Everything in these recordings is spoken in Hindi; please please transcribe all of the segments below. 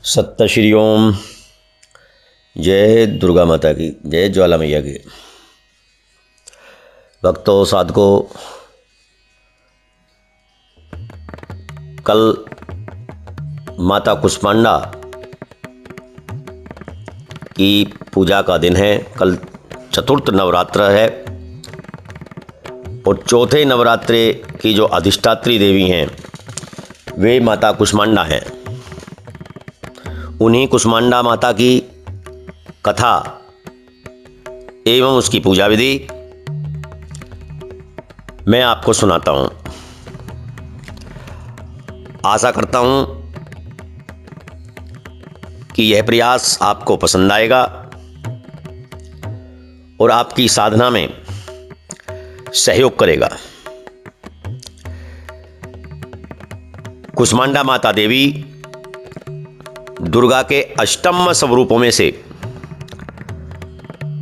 सत्य श्री ओम। जय दुर्गा माता की, जय ज्वाला मैया की। भक्तों साधकों, कल माता कुष्मांडा की पूजा का दिन है। कल चतुर्थ नवरात्र है और चौथे नवरात्रे की जो अधिष्ठात्री देवी हैं वे माता कुष्मांडा हैं। उन्हीं कुष्मांडा माता की कथा एवं उसकी पूजा विधि मैं आपको सुनाता हूँ। आशा करता हूँ कि यह प्रयास आपको पसंद आएगा और आपकी साधना में सहयोग करेगा। कुष्मांडा माता देवी दुर्गा के अष्टम स्वरूपों में से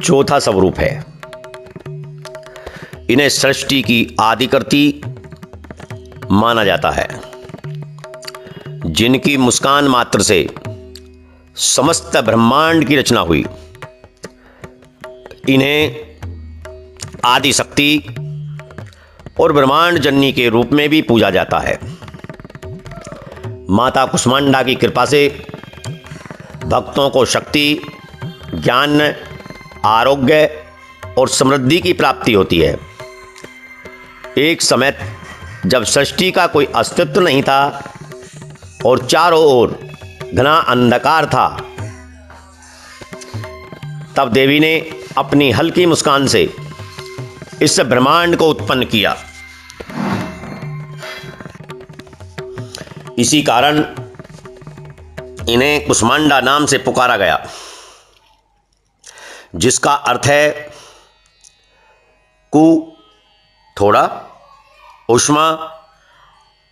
चौथा स्वरूप है। इन्हें सृष्टि की आदिकर्त्री माना जाता है, जिनकी मुस्कान मात्र से समस्त ब्रह्मांड की रचना हुई। इन्हें आदि शक्ति और ब्रह्मांड जननी के रूप में भी पूजा जाता है। माता कुष्मांडा की कृपा से भक्तों को शक्ति, ज्ञान, आरोग्य और समृद्धि की प्राप्ति होती है। एक समय जब सृष्टि का कोई अस्तित्व नहीं था और चारों ओर घना अंधकार था, तब देवी ने अपनी हल्की मुस्कान से इस ब्रह्मांड को उत्पन्न किया। इसी कारण इन्हें कुष्मांडा नाम से पुकारा गया, जिसका अर्थ है कु थोड़ा, उष्मा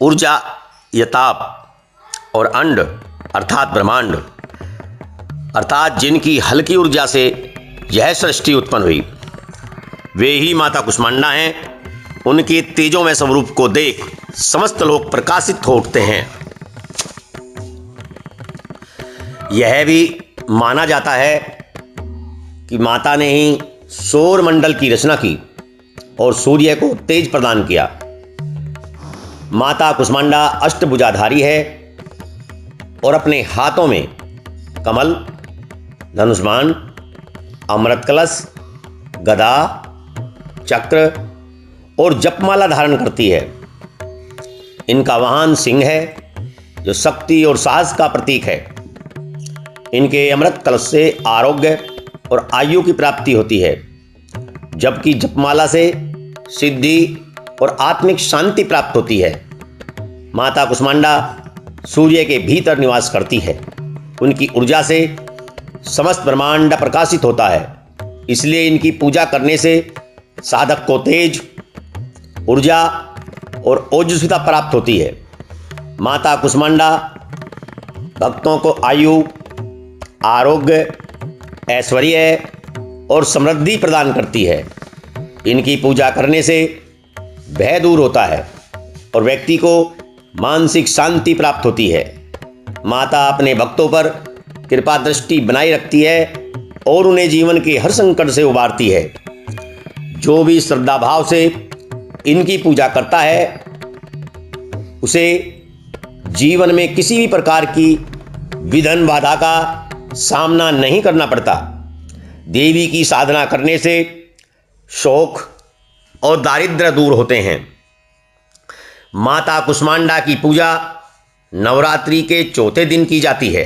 ऊर्जा या ताप और अंड अर्थात ब्रह्मांड, अर्थात जिनकी हल्की ऊर्जा से यह सृष्टि उत्पन्न हुई, वे ही माता कुष्मांडा हैं। उनके तेजोमय स्वरूप को देख समस्त लोग प्रकाशित हो उठते हैं। यह भी माना जाता है कि माता ने ही सौर मंडल की रचना की और सूर्य को तेज प्रदान किया। माता कुष्मांडा अष्टभुजाधारी है और अपने हाथों में कमल, धनुष बाण, अमृत कलश, गदा, चक्र और जपमाला धारण करती है। इनका वाहन सिंह है, जो शक्ति और साहस का प्रतीक है। इनके अमृत कलश से आरोग्य और आयु की प्राप्ति होती है, जबकि जपमाला से सिद्धि और आत्मिक शांति प्राप्त होती है। माता कुष्मांडा सूर्य के भीतर निवास करती है। उनकी ऊर्जा से समस्त ब्रह्मांड प्रकाशित होता है। इसलिए इनकी पूजा करने से साधक को तेज, ऊर्जा और ओजस्विता प्राप्त होती है। माता कुष्मांडा भक्तों को आयु, आरोग्य, ऐश्वर्य और समृद्धि प्रदान करती है। इनकी पूजा करने से भय दूर होता है और व्यक्ति को मानसिक शांति प्राप्त होती है। माता अपने भक्तों पर कृपा दृष्टि बनाए रखती है और उन्हें जीवन के हर संकट से उबारती है। जो भी श्रद्धा भाव से इनकी पूजा करता है, उसे जीवन में किसी भी प्रकार की विघ्न बाधा का सामना नहीं करना पड़ता। देवी की साधना करने से शोक और दारिद्र्य दूर होते हैं। माता कुष्मांडा की पूजा नवरात्रि के चौथे दिन की जाती है।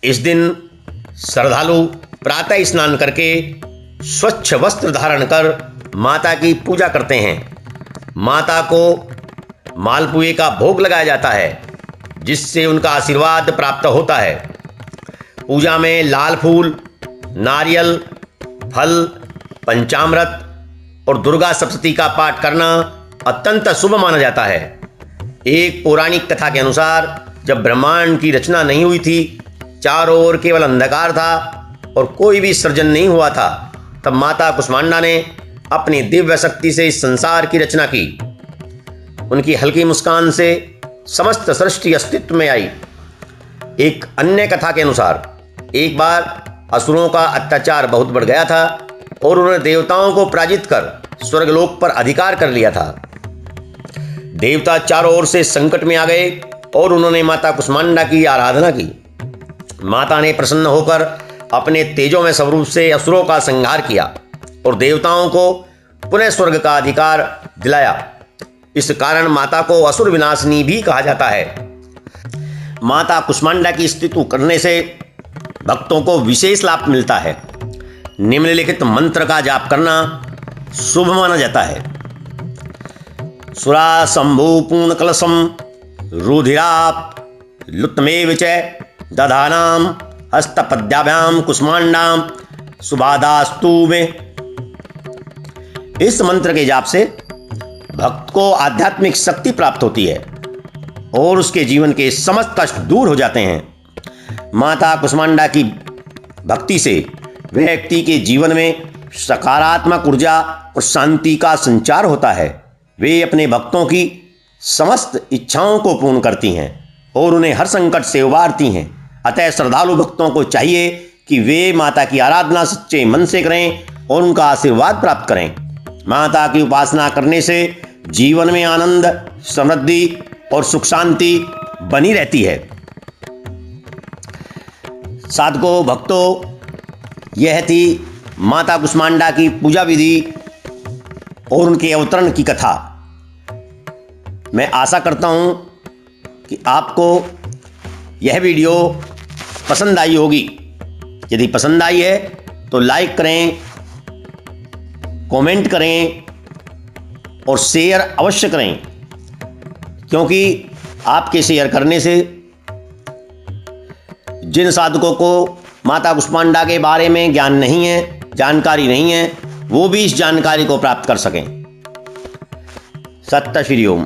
इस दिन श्रद्धालु प्रातः स्नान करके स्वच्छ वस्त्र धारण कर माता की पूजा करते हैं। माता को मालपुए का भोग लगाया जाता है, जिससे उनका आशीर्वाद प्राप्त होता है। पूजा में लाल फूल, नारियल, फल, पंचामृत और दुर्गा सप्तशती का पाठ करना अत्यंत शुभ माना जाता है। एक पौराणिक कथा के अनुसार जब ब्रह्मांड की रचना नहीं हुई थी, चारों ओर केवल अंधकार था और कोई भी सृजन नहीं हुआ था, तब माता कुष्मांडा ने अपनी दिव्य शक्ति से इस संसार की रचना की। उनकी हल्की मुस्कान से समस्त सृष्टि अस्तित्व में आई। एक अन्य कथा के अनुसार एक बार असुरों का अत्याचार बहुत बढ़ गया था और उन्होंने देवताओं को पराजित कर स्वर्गलोक पर अधिकार कर लिया था। देवता चारों ओर से संकट में आ गए और उन्होंने माता कुष्मांडा की आराधना की। माता ने प्रसन्न होकर अपने तेजों में स्वरूप से असुरों का संहार किया और देवताओं को पुनः स्वर्ग का अधिकार दिलाया। इस कारण माता को असुर विनाशिनी भी कहा जाता है। माता कुष्मांडा की स्तुति करने से भक्तों को विशेष लाभ मिलता है। निम्नलिखित मंत्र का जाप करना शुभ माना जाता है। सुरा शंभु पूर्ण कलशम रुधिराप लुत्मेव च दधानाम हस्तपद्याभ्याम कुष्मांडाम सुबादास्तु में। इस मंत्र के जाप से भक्त को आध्यात्मिक शक्ति प्राप्त होती है और उसके जीवन के समस्त कष्ट दूर हो जाते हैं। माता कुष्मांडा की भक्ति से व्यक्ति के जीवन में सकारात्मक ऊर्जा और शांति का संचार होता है। वे अपने भक्तों की समस्त इच्छाओं को पूर्ण करती हैं और उन्हें हर संकट से उबारती हैं। अतः श्रद्धालु भक्तों को चाहिए कि वे माता की आराधना सच्चे मन से करें और उनका आशीर्वाद प्राप्त करें। माता की उपासना करने से जीवन में आनंद, समृद्धि और सुख शांति बनी रहती है। साधकों, भक्तों, यह थी माता कुष्मांडा की पूजा विधि और उनके अवतरण की कथा। मैं आशा करता हूं कि आपको यह वीडियो पसंद आई होगी। यदि पसंद आई है तो लाइक करें, कमेंट करें और शेयर अवश्य करें, क्योंकि आपके शेयर करने से जिन साधकों को माता कुष्मांडा के बारे में ज्ञान नहीं है, जानकारी नहीं है, वो भी इस जानकारी को प्राप्त कर सकें। सत्य श्री ओम।